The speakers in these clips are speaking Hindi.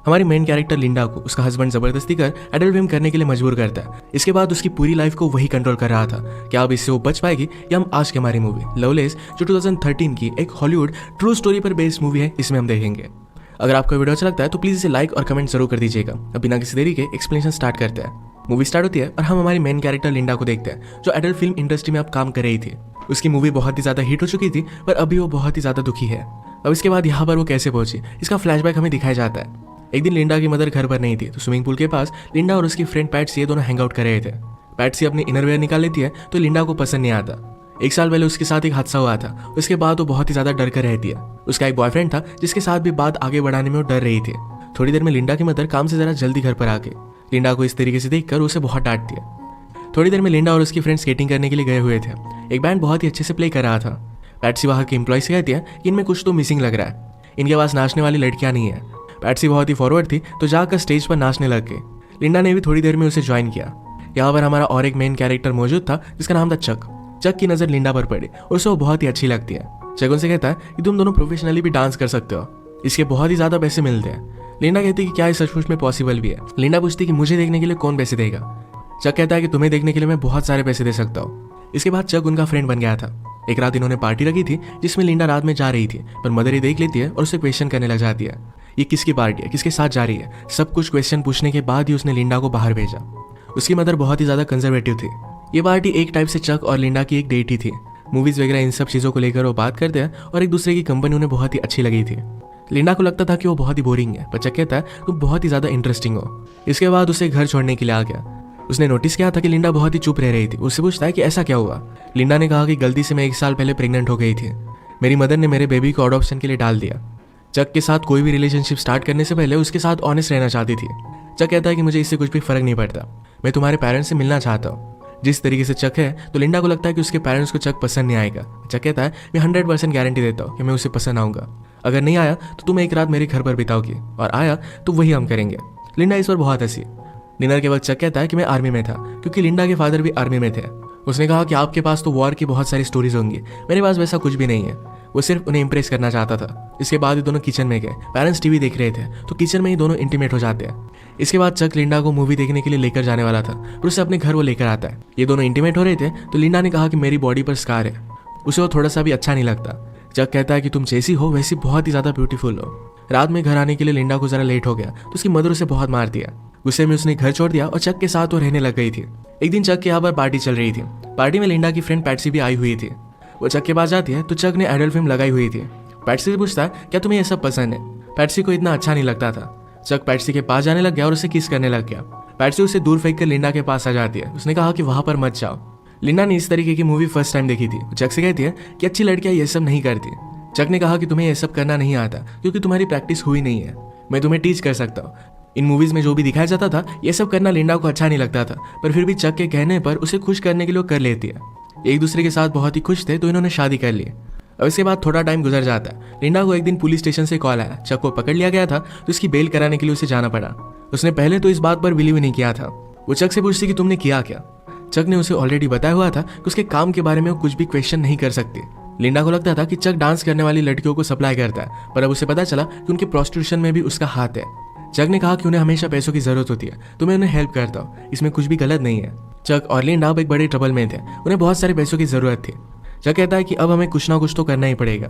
हमारी मेन कैरेक्टर लिंडा को उसका हस्बैंड जबरदस्ती कर एडल्ट फिल्म करने के लिए मजबूर करता है। इसके बाद उसकी पूरी लाइफ को वही कंट्रोल कर रहा था। क्या अब इससे वो बच पाएगी, या हम आज की हमारी मूवी लवलेस जो 2013 की एक हॉलीवुड ट्रू स्टोरी पर बेस्ड मूवी है, इसमें हम देखेंगे। अगर आपको वीडियो अच्छा लगता है तो प्लीज इसे लाइक और कमेंट जरूर कर दीजिएगा। अब बिना किसी देरी के एक्सप्लेनेशन स्टार्ट करते हैं। मूवी स्टार्ट होती है और हम हमारी मेन कैरेक्टर लिंडा को देखते हैं, जो एडल्ट फिल्म इंडस्ट्री में अब काम कर रही थी। उसकी मूवी बहुत ही ज्यादा हिट हो चुकी थी, पर अभी वो बहुत ही ज्यादा दुखी है। अब इसके बाद यहाँ पर वो कैसे पहुंची, इसका फ्लैशबैक हमें दिखाया जाता है। एक दिन लिंडा की मदर घर पर नहीं थी, तो स्विमिंग पूल के पास लिंडा और उसकी फ्रेंड पैट्सी दोनों हैंग आउट कर रहे थे। पैट्सी अपनी इनरवेयर निकाल लेती है तो लिंडा को पसंद नहीं आता। 1 साल पहले उसके साथ एक हादसा हुआ था, उसके बाद वो बहुत ही ज्यादा डर कर रहती है। उसका एक बॉयफ्रेंड था जिसके साथ भी बात आगे बढ़ाने में वो डर रही थी। थोड़ी देर में लिंडा की मदर काम से जरा जल्दी घर पर आके लिंडा को इस तरीके से देखकर उसे बहुत डांटती है। थोड़ी देर में लिंडा और उसकी फ्रेंड स्केटिंग करने के लिए गए हुए थे। एक बैंड बहुत ही अच्छे से प्ले कर रहा था। पैट्सी वहां के एम्प्लॉय से कहती है कि इनमें कुछ तो मिसिंग लग रहा है, इनके पास नाचने वाली लड़कियां नहीं है। पैट्सी बहुत ही फॉरवर्ड थी तो जाकर स्टेज पर नाचने लग गई। लिंडा ने भी थोड़ी देर में उसे ज्वाइन किया। यहाँ पर हमारा और एक मेन कैरेक्टर मौजूद था जिसका नाम था चक। चक की नजर लिंडा पर पड़ी और उसे वो बहुत ही अच्छी लगती है। चक उनसे कहता है कि तुम दोनों प्रोफेशनली भी डांस कर सकते हो, इसके बहुत ही ज्यादा पैसे मिलते हैं। लिंडा कहती है कि क्या इस सचमुच में पॉसिबल भी है। लिंडा पूछती है कि मुझे देखने के लिए कौन पैसे देगा। चक कहता है कि तुम्हें देखने के लिए मैं बहुत सारे पैसे दे सकता हूँ। इसके बाद चक उनका फ्रेंड बन गया था। एक रात इन्होंने पार्टी रखी थी जिसमें लिंडा रात में जा रही थी, पर मदर ही देख लेती है और उसे क्वेश्चन करने लग जाती है। ये किसकी पार्टी है, किसके साथ जा रही है, सब कुछ क्वेश्चन पूछने के बाद ही उसने लिंडा को बाहर भेजा। उसकी मदर बहुत ही ज्यादा कंजर्वेटिव थी। ये पार्टी एक टाइप से चक और लिंडा की एक डेट ही थी। मूवीज वगैरह इन सब चीजों को लेकर वो बात करते हैं और एक दूसरे की कंपनी उन्हें बहुत ही अच्छी लगी थी। लिंडा को लगता था कि वो बहुत ही बोरिंग है, पर चक कहता है तुम बहुत ही ज्यादा इंटरेस्टिंग हो। इसके बाद उसे घर छोड़ने के लिए आ गया। उसने नोटिस किया था कि लिंडा बहुत ही चुप रह रही थी। उससे पूछता है कि ऐसा क्या हुआ। लिंडा ने कहा कि गलती से मैं 1 साल पहले प्रेग्नेंट हो गई थी, मेरी मदर ने मेरे बेबी को अडॉप्शन के लिए डाल दिया। चक के साथ कोई भी रिलेशनशिप स्टार्ट करने से पहले उसके साथ ऑनेस्ट रहना चाहती थी। चक कहता है कि मुझे इससे कुछ भी फर्क नहीं पड़ता, मैं तुम्हारे पेरेंट्स से मिलना चाहता हूँ। जिस तरीके से चक है तो लिंडा को लगता है कि उसके पेरेंट्स को चक पसंद नहीं आएगा। चक कहता है मैं 100% गारंटी देता हूँ कि मैं उसे पसंद आऊंगा। अगर नहीं आया तो तुम एक रात मेरे घर पर बिताओगी, और आया तो वही हम करेंगे। लिंडा इस पर बहुत हंसी। डिनर के वक्त चक कहता है कि मैं आर्मी में था, क्योंकि लिंडा के फादर भी आर्मी में थे। उसने कहा कि आपके पास तो वॉर की बहुत सारी स्टोरीज होंगी, मेरे पास वैसा कुछ भी नहीं है। वो सिर्फ उन्हें इंप्रेस करना चाहता था। इसके बाद ही दोनों किचन में गए। पेरेंट्स टीवी देख रहे थे तो किचन में ही दोनों इंटीमेट हो जाते हैं। इसके बाद चक लिंडा को मूवी देखने के लिए लेकर जाने वाला था, पर उसे अपने घर वो लेकर आता है। ये दोनों इंटीमेट हो रहे थे तो लिंडा ने कहा कि मेरी बॉडी पर स्कार है। उसे वो थोड़ा सा भी अच्छा नहीं लगता। चक कहता है कि तुम जैसी हो वैसी बहुत ही ज्यादा ब्यूटीफुल हो। रात में घर आने के लिए लिंडा को जरा लेट हो गया तो उसकी मदर उसे बहुत मार दिया। गुस्से में उसने घर छोड़ दिया और चक के साथ वो रहने लग गई थी। एक दिन चक के यहाँ पर पार्टी चल रही थी। पार्टी में लिंडा की फ्रेंड पैट्सी भी आई हुई थी। वो चक के पास जाती है तो चक ने एडल्ट फिल्म लगाई हुई थी। पैट्सी से पूछता है क्या तुम्हें ये सब पसंद है। पैट्सी को इतना अच्छा नहीं लगता था। चक पैट्सी के पास जाने लग गया और उसे किस करने लग गया। पैट्सी उसे दूर फेंक कर लिंडा के पास आ जाती है। उसने कहा कि वहां पर मत जाओ। लिंडा ने इस तरीके की मूवी फर्स्ट टाइम देखी थी। चक से कहती है कि अच्छी लड़कियां ये सब नहीं करती। चक ने कहा कि तुम्हें ये सब करना नहीं आता क्योंकि तुम्हारी प्रैक्टिस हुई नहीं है, मैं तुम्हें टीच कर सकता हूँ। इन मूवीज में जो भी दिखाया जाता था ये सब करना लिंडा को अच्छा नहीं लगता था, पर फिर भी चक के कहने पर उसे खुश करने के लिए कर लेती है। एक दूसरे के साथ बहुत ही खुश थे तो इन्होंने शादी कर ली। और इसके बाद थोड़ा टाइम गुजर जाता है। लिंडा को एक दिन पुलिस स्टेशन से कॉल आया। चक को पकड़ लिया गया था तो उसकी बेल कराने के लिए उसे जाना पड़ा। उसने पहले तो इस बात पर बिलीव नहीं किया था। वो चक से पूछती कि तुमने किया क्या। चक ने उसे ऑलरेडी बताया हुआ था कि उसके काम के बारे में वो कुछ भी क्वेश्चन नहीं कर सकती। लिंडा को लगता था कि चक डांस करने वाली लड़कियों को सप्लाई करता है, पर अब उसे पता चला कि उनके प्रोस्टिट्यूशन में भी उसका हाथ है। चक ने कहा कि उन्हें हमेशा पैसों की जरूरत होती है तो मैं उन्हें हेल्प करता हूँ, इसमें कुछ भी गलत नहीं है। चक और लिंडा अब एक बड़े ट्रबल में थे, उन्हें बहुत सारे पैसों की जरूरत थी। चक कहता है कि अब हमें कुछ ना कुछ तो करना ही पड़ेगा।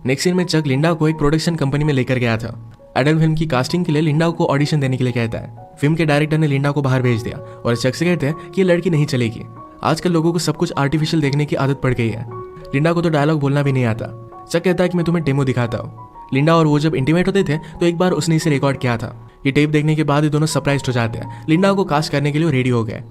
नेक्स्ट सीन में चक लिंडा को एक प्रोडक्शन कंपनी में लेकर गया था। एडल्ट फिल्म की कास्टिंग के लिए लिंडा को ऑडिशन देने के लिए कहता है। फिल्म के डायरेक्टर ने लिंडा को बाहर भेज दिया और चक से कहते हैं कि ये लड़की नहीं चलेगी। आजकल लोगों को सब कुछ आर्टिफिशियल देखने की आदत पड़ गई है। लिंडा को तो डायलॉग बोलना भी नहीं आता। चक कहता है कि मैं तुम्हें डेमो दिखाता हूँ। लिंडा और वो जब इंटीमेट होते थे तो एक बार उसने इसे रिकॉर्ड किया था। ये टेप देखने के बाद ये दोनों सरप्राइज हो जाते हैं। लिंडा को कास्ट करने के लिए रेडी हो गए।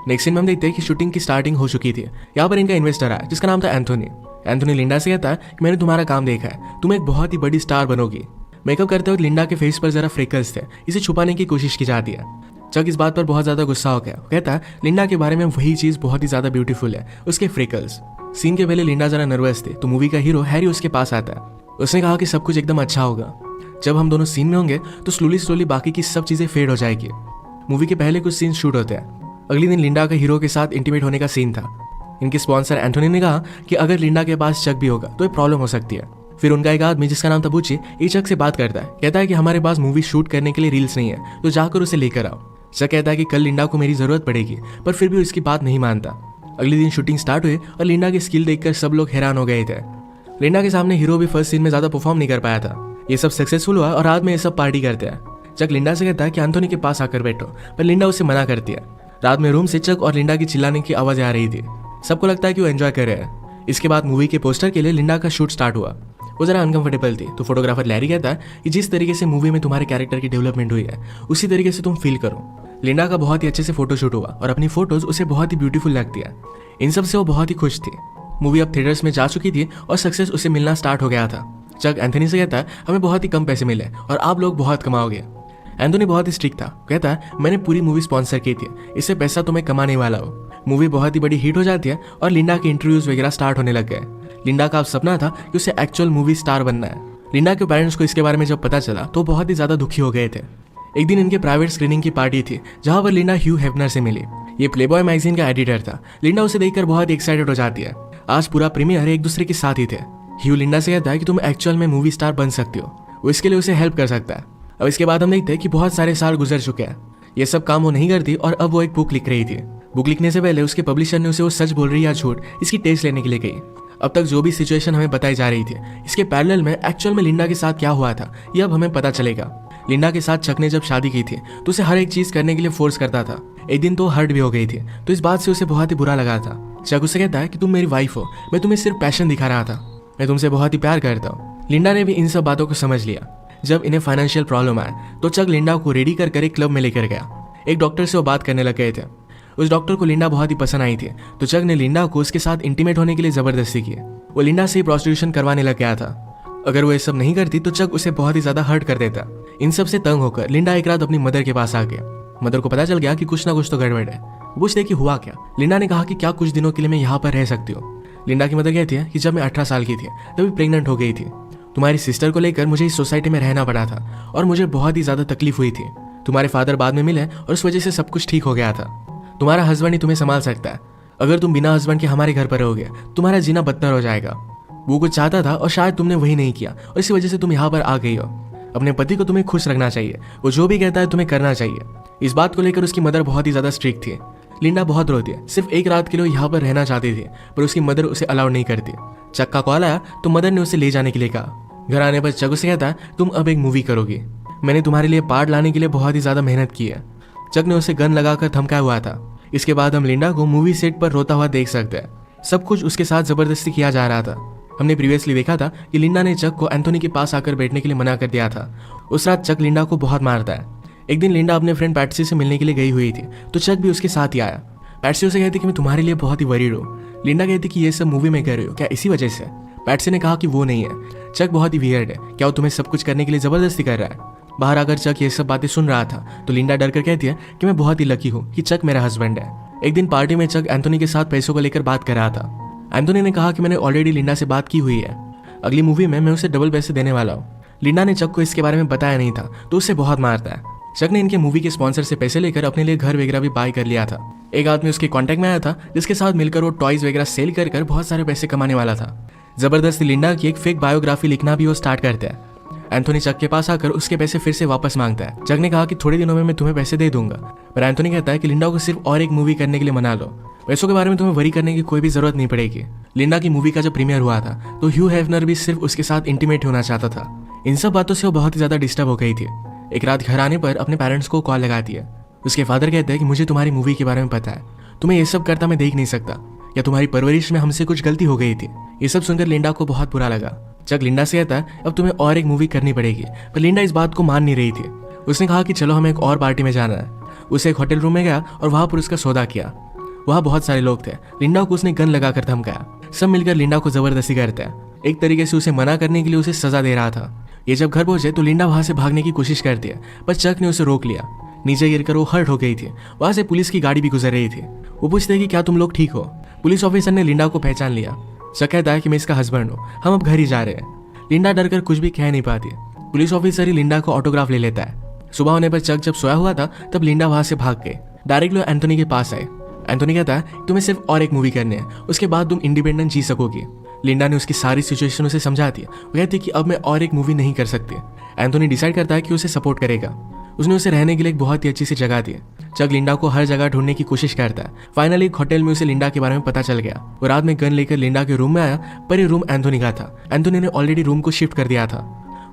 नेक्स्ट सीन में हम देखते हैं कि शूटिंग की स्टार्टिंग हो चुकी थी। यहाँ पर इनका इन्वेस्टर आया जिसका नाम था एंथोनी। एंथोनी लिंडा से कहता है कि मैंने तुम्हारा काम देखा है, तुम एक बहुत ही बड़ी स्टार बनोगी। मेकअप करते वक्त लिंडा के फेस पर जरा फ्रिकल्स थे, इसे छुपाने की कोशिश की जाती है। चक इस बात पर बहुत ज्यादा गुस्सा हो गया। कहता है लिंडा के बारे में वही चीज बहुत ही ज्यादा ब्यूटीफुल है, उसके फ्रिकल्स। सीन के पहले लिंडा जरा नर्वस थी तो मूवी का हीरो हैरी उसके पास आता है। उसने कहा कि सब कुछ एकदम अच्छा होगा। जब हम दोनों सीन में होंगे तो स्लोली बाकी की सब चीजें फेड हो जाएगी। मूवी के पहले कुछ सीन शूट होते हैं। अगले दिन लिंडा का हीरो के साथ इंटीमेट होने का सीन था। इनके स्पॉन्सर एंथोनी ने कहा कि अगर लिंडा के पास चक भी होगा तो ये प्रॉब्लम हो सकती है। फिर उनका एक आदमी जिसका नाम था बुची ये चक से बात करता है, कहता है कि हमारे पास मूवी शूट करने के लिए रील्स नहीं है, तो जाकर उसे लेकर आओ। चक कहता है कि कल लिंडा को मेरी जरूरत पड़ेगी, पर फिर भी उसकी बात नहीं मानता। अगले दिन शूटिंग स्टार्ट हुई और लिंडा की स्किल देखकर सब लोग हैरान हो गए थे। लिंडा के सामने हीरो भी फर्स्ट सीन में ज्यादा परफॉर्म नहीं कर पाया था। ये सब सक्सेसफुल हुआ और रात में ये सब पार्टी करते हैं। चक लिंडा से कहता है कि एंथोनी के पास आकर बैठो, पर लिंडा उसे मना करती है। रात में रूम से चक और लिंडा की चिल्लाने की आवाजें आ रही थी। सबको लगता है कि वो एंजॉय कर रहे हैं। इसके बाद मूवी के पोस्टर के लिए लिंडा का शूट स्टार्ट हुआ। वो जरा अनकंफर्टेबल थी, तो फोटोग्राफर लैरी कहता है कि जिस तरीके से मूवी में तुम्हारे कैरेक्टर की डेवलपमेंट हुई है उसी तरीके से तुम फील करो। लिंडा का बहुत ही अच्छे से फोटोशूट हुआ और अपनी फोटोज उसे बहुत ही ब्यूटीफुल लगती है। इन सब से वो बहुत ही खुश थी। मूवी अब थिएटर्स में जा चुकी थी और सक्सेस उसे मिलना स्टार्ट हो गया था। चक एंथोनी से कहता है हमें बहुत ही कम पैसे मिले और आप लोग बहुत कमाओगे। एंथोनी बहुत ही स्ट्रिक्ट था, कहता है मैंने पूरी मूवी स्पॉन्सर की थी, इससे पैसा तो मैं कमाने वाला हूँ। मूवी बहुत ही बड़ी हिट हो जाती है और लिंडा के इंटरव्यूज वगैरह स्टार्ट होने लग गए। लिंडा का अब सपना था कि उसे एक्चुअल मूवी स्टार बनना है। लिंडा के पेरेंट्स को इसके बारे में जब पता चला तो बहुत ही ज्यादा दुखी हो गए थे। एक दिन इनके प्राइवेट स्क्रीनिंग की पार्टी थी जहां पर लिंडा ह्यू हेफनर से मिली। ये प्लेबॉय मैगजीन का एडिटर था। लिंडा उसे देखकर बहुत एक्साइटेड हो जाती है। आज पूरा प्रीमियर एक दूसरे के साथ ही थे। ह्यू लिंडा से कहता है कि तुम एक्चुअल में मूवी स्टार बन सकती हो, वो इसके लिए उसे हेल्प कर सकता है। अब इसके बाद हम देखते हैं कि बहुत सारे साल गुजर चुके हैं। ये सब काम वो नहीं करती और अब वो एक बुक लिख रही थी। बुक लिखने से पहले उसके पब्लिशर ने उसे वो सच बोल रही है या झूठ इसकी टेस्ट लेने के लिए गई। अब तक जो भी सिचुएशन हमें बताई जा रही थी इसके पैरेलल में एक्चुअल में लिंडा के साथ क्या हुआ था ये अब हमें पता चलेगा। लिंडा के साथ चक ने जब शादी की थी तो उसे हर एक चीज करने के लिए फोर्स करता था। एक दिन तो हर्ट भी हो गई थी, तो इस बात से उसे बहुत ही बुरा लगा था। चक उसे कहता है कि तुम मेरी वाइफ हो, मैं तुम्हें सिर्फ पैशन दिखा रहा था, मैं तुमसे बहुत ही प्यार करता हूँ। लिंडा ने भी इन सब बातों को समझ लिया। जब इन्हें फाइनेंशियल प्रॉब्लम आया तो चक लिंडा को रेडी कर एक क्लब में लेकर गया। एक डॉक्टर से वो बात करने लग गए थे। उस डॉक्टर को लिंडा बहुत ही पसंद आई थी, तो चक ने लिंडा को उसके साथ इंटीमेट होने के लिए जबरदस्ती की। वो लिंडा से प्रोस्टिट्यूशन करवाने लग गया था। अगर वो ये सब नहीं करती तो चक उसे बहुत ही ज्यादा हर्ट कर देता। इन सब से तंग होकर लिंडा एक रात अपनी मदर के पास आ गया। मदर को पता चल गया कि कुछ ना कुछ तो गड़बड़ है। वो पूछते कि हुआ क्या। लिंडा ने कहा कि क्या कुछ दिनों के लिए मैं यहाँ पर रह सकती हूँ। लिंडा की मदर कहती है कि जब मैं 18 साल की थी तभी प्रेग्नेंट हो गई थी। तुम्हारी सिस्टर को लेकर मुझे इस सोसाइटी में रहना पड़ा था और मुझे बहुत ही ज्यादा तकलीफ हुई थी। तुम्हारे फादर बाद में मिले और उस वजह से सब कुछ ठीक हो गया था। तुम्हारा हस्बैंड ही तुम्हें संभाल सकता है। अगर तुम बिना हस्बैंड के हमारे घर पर रहोगे तुम्हारा जीना बदतर हो जाएगा। वो कुछ चाहता था और शायद तुमने वही नहीं किया और इसी वजह से तुम यहाँ पर आ गई हो। अपने पति को तुम्हें खुश रखना चाहिए, वो जो भी कहता है तुम्हें करना चाहिए। इस बात को लेकर उसकी मदर बहुत ही ज्यादा स्ट्रिक्ट थी। लिंडा बहुत रोती है, सिर्फ एक रात के लिए यहाँ पर रहना चाहती थी, पर उसकी मदर उसे अलाउड नहीं करती। चक का कॉल आया तो मदर ने उसे ले जाने के लिए कहा। घर आने पर चक उसे कहता है तुम अब एक मूवी करोगी, मैंने तुम्हारे लिए पार्ट लाने के लिए बहुत ही ज्यादा मेहनत की है। चक ने उसे गन लगाकर धमकाया हुआ था। इसके बाद हम लिंडा को मूवी सेट पर रोता हुआ देख सकते हैं। सब कुछ उसके साथ जबरदस्ती किया जा रहा था। हमने प्रीवियसली देखा था कि लिंडा ने चक को एंथोनी के पास आकर बैठने के लिए मना कर दिया था। उस रात चक लिंडा को बहुत मारता है। एक दिन लिंडा अपने फ्रेंड पैट्सी से मिलने के लिए गई हुई थी, तो चक भी उसके साथ ही आया। पैट्सी उसे कहती कि मैं तुम्हारे लिए बहुत ही वरीड हूँ। लिंडा कहती कि ये सब मूवी में कर रही हो क्या इसी वजह से। पैट्सी ने कहा कि वो नहीं है, चक बहुत ही वियर्ड है, क्या वो तुम्हें सब कुछ करने के लिए जबरदस्ती कर रहा है। बाहर आकर चक ये सब बातें सुन रहा था तो लिंडा डर कर कहती है कि मैं बहुत ही लकी हूँ कि चक मेरा हस्बैंड है। एक दिन पार्टी में चक एंथोनी के साथ पैसों को लेकर बात कर रहा था। एंथोनी ने कहा कि मैंने ऑलरेडी लिंडा से बात की हुई है, अगली मूवी में मैं उसे डबल पैसे देने वाला हूँ। लिंडा ने चक को इसके बारे में बताया नहीं था तो उसे बहुत मारता है। चक ने इनके मूवी के स्पॉन्सर से पैसे लेकर अपने लिए घर वगैरह भी बाय कर लिया था। एक आदमी उसके कॉन्टेक्ट में आया था जिसके साथ मिलकर वो टॉयज वगैरह सेल कर बहुत सारे पैसे कमाने वाला था। जबरदस्ती लिंडा की एक फेक बायोग्राफी लिखना भी वो स्टार्ट करता है। एंथोनी चक के पास आकर उसके पैसे फिर से वापस मांगता है। चक ने कहा कि थोड़े दिनों में मैं तुम्हें पैसे दे दूंगा, पर एंथोनी कहता है कि लिंडा को सिर्फ और एक मूवी करने के लिए मना लो, पैसों के बारे में तुम्हें वरी करने की कोई भी जरूरत नहीं पड़ेगी। लिंडा की मूवी का जब प्रीमियर हुआ था तो ह्यू हेफनर भी सिर्फ उसके साथ इंटीमेट होना चाहता था। इन सब बातों से वो बहुत ही ज्यादा डिस्टर्ब हो गई थी। एक रात घर आने पर अपने पेरेंट्स को कॉल लगाती है। उसके फादर कहते हैं कि मुझे तुम्हारी मूवी के बारे में पता है, तुम्हें ये सब करता मैं देख नहीं सकता, या तुम्हारी परवरिश में हमसे कुछ गलती हो गई थी। ये सब सुनकर लिंडा को बहुत बुरा लगा। चक लिंडा से कहता है अब तुम्हें और एक मूवी करनी पड़ेगी, पर लिंडा इस बात को मान नहीं रही थी। उसने कहा कि चलो हमें एक और पार्टी में जाना है। उसे एक होटल रूम में गया और वहां पर उसका सौदा किया। वहां बहुत सारे लोग थे। लिंडा को उसने गन लगाकर धमकाया। सब मिलकर लिंडा को जबरदस्ती करते हैं। एक तरीके से उसे मना करने के लिए उसे सजा दे रहा था। ये जब घर पहुंचे तो लिंडा वहां से भागने की कोशिश करती है, पर चक ने उसे रोक लिया। नीचे गिरकर वो हर्ट हो गई थी। वहां से पुलिस की गाड़ी भी गुजर रही थी। वो पूछते हैं कि क्या तुम लोग ठीक हो। पुलिस ऑफिसर ने लिंडा को पहचान लिया। चक कहता है कि मैं इसका हस्बैंड हूँ, हम अब घर ही जा रहे हैं। लिंडा डर कर कुछ भी कह नहीं पाती। पुलिस ऑफिसर ही लिंडा को ऑटोग्राफ ले लेता है। सुबह होने पर चक जब सोया हुआ था तब लिंडा वहां से भाग गई। डायरेक्टली एंथोनी के पास आए। एंथोनी कहता है तुम्हें सिर्फ और एक मूवी करनी है, उसके बाद तुम इंडिपेंडेंट जी सकोगी। लिंडा ने उसकी सारी सिचुएशन उसे समझा दी। वो कहती है कि अब मैं और एक मूवी नहीं कर सकती। एंथोनी डिसाइड करता है कि उसे सपोर्ट करेगा। उसने उसे रहने के लिए एक बहुत ही अच्छी सी जगह दी। चक लिंडा को हर जगह ढूंढने की कोशिश करता है। फाइनली एक होटल में उसे लिंडा के बारे में पता चल गया। वो रात में गन लेकर लिंडा के रूम में आया, पर ये रूम एंथोनी का था। एंथोनी ने ऑलरेडी रूम को शिफ्ट कर दिया था।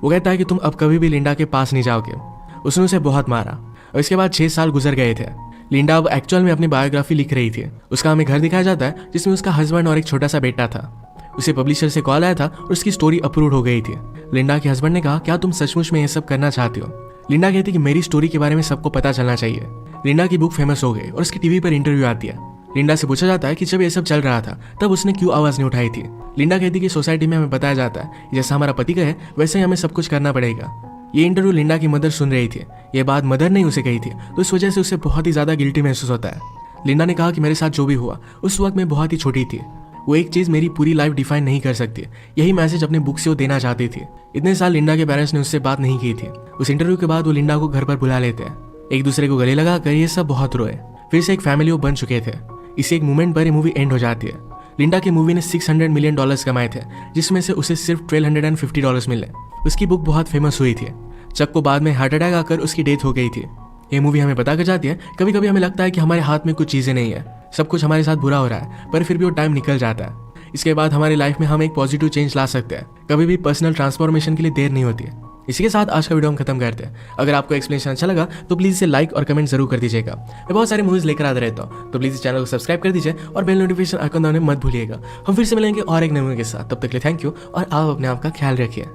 वो कहता है कि तुम अब कभी भी लिंडा के पास नहीं जाओगे। उसने उसे बहुत मारा और इसके बाद 6 साल गुजर गए थे। लिंडा अब एक्चुअल में अपनी बायोग्राफी लिख रही थी। उसका हमें घर दिखाया जाता है जिसमें उसका हस्बैंड और एक छोटा सा बेटा था। उसे पब्लिशर से कॉल आया था और उसकी स्टोरी अप्रूव हो गई थी। लिंडा के हस्बैंड ने कहा, क्या तुम सचमुच में ये सब करना चाहते हो? लिंडा कहती कि मेरी स्टोरी के बारे में सबको पता चलना चाहिए। लिंडा की बुक फेमस हो गई और उसकी टीवी पर इंटरव्यू आती है। लिंडा से पूछा जाता है कि जब ये सब चल रहा था तब उसने क्यों आवाज नहीं उठाई थी। लिंडा कहती कि सोसाइटी में हमें बताया जाता है जैसा हमारा पति कहे वैसे ही हमें सब कुछ करना पड़ेगा। ये इंटरव्यू लिंडा की मदर सुन रही थी। ये बात मदर ने उसे कही थी, तो इस वजह से उसे बहुत ही ज्यादा गिल्टी महसूस होता है। लिंडा ने कहा कि मेरे साथ जो भी हुआ उस वक्त मैं बहुत ही छोटी थी। वो एक चीज मेरी पूरी लाइफ डिफाइन नहीं कर सकती। यही मैसेज अपने बुक से वो देना चाहती थी। इतने साल लिंडा के पेरेंट्स ने उससे बात नहीं की थी। उस इंटरव्यू के बाद वो लिंडा को घर पर बुला लेते हैं। एक दूसरे को गले लगाकर ये सब बहुत रोए। फिर से एक फैमिली वो बन चुके थे। इसी एक मोमेंट पर ये मूवी एंड हो जाती है। लिंडा की मूवी ने $600 मिलियन कमाए थे, जिसमें से उसे सिर्फ $1,250 मिले। उसकी बुक बहुत फेमस हुई थी। चक को बाद में हार्ट अटैक आकर उसकी डेथ हो गई थी। ये मूवी हमें बता कर जाती है कभी कभी हमें लगता है कि हमारे हाथ में कुछ चीजें नहीं है, सब कुछ हमारे साथ बुरा हो रहा है, पर फिर भी वो टाइम निकल जाता है। इसके बाद हमारी लाइफ में हम एक पॉजिटिव चेंज ला सकते हैं। कभी भी पर्सनल ट्रांसफॉर्मेशन के लिए देर नहीं होती है। इसी के साथ आज का वीडियो हम खत्म करते हैं। अगर आपको एक्सप्लेनेशन अच्छा लगा तो प्लीज इसे लाइक और कमेंट जरूर कर दीजिएगा। मैं बहुत सारी मूवीज लेकर आता रहता हूँ, तो प्लीज इस चैनल को सब्सक्राइब कर दीजिए और बेल नोटिफिकेशन आइकन दबाना मत भूलिएगा। हम फिर से मिलेंगे और एक नए मूवी के साथ। तब तक के लिए थैंक यू और आप अपने आप का ख्याल रखिए।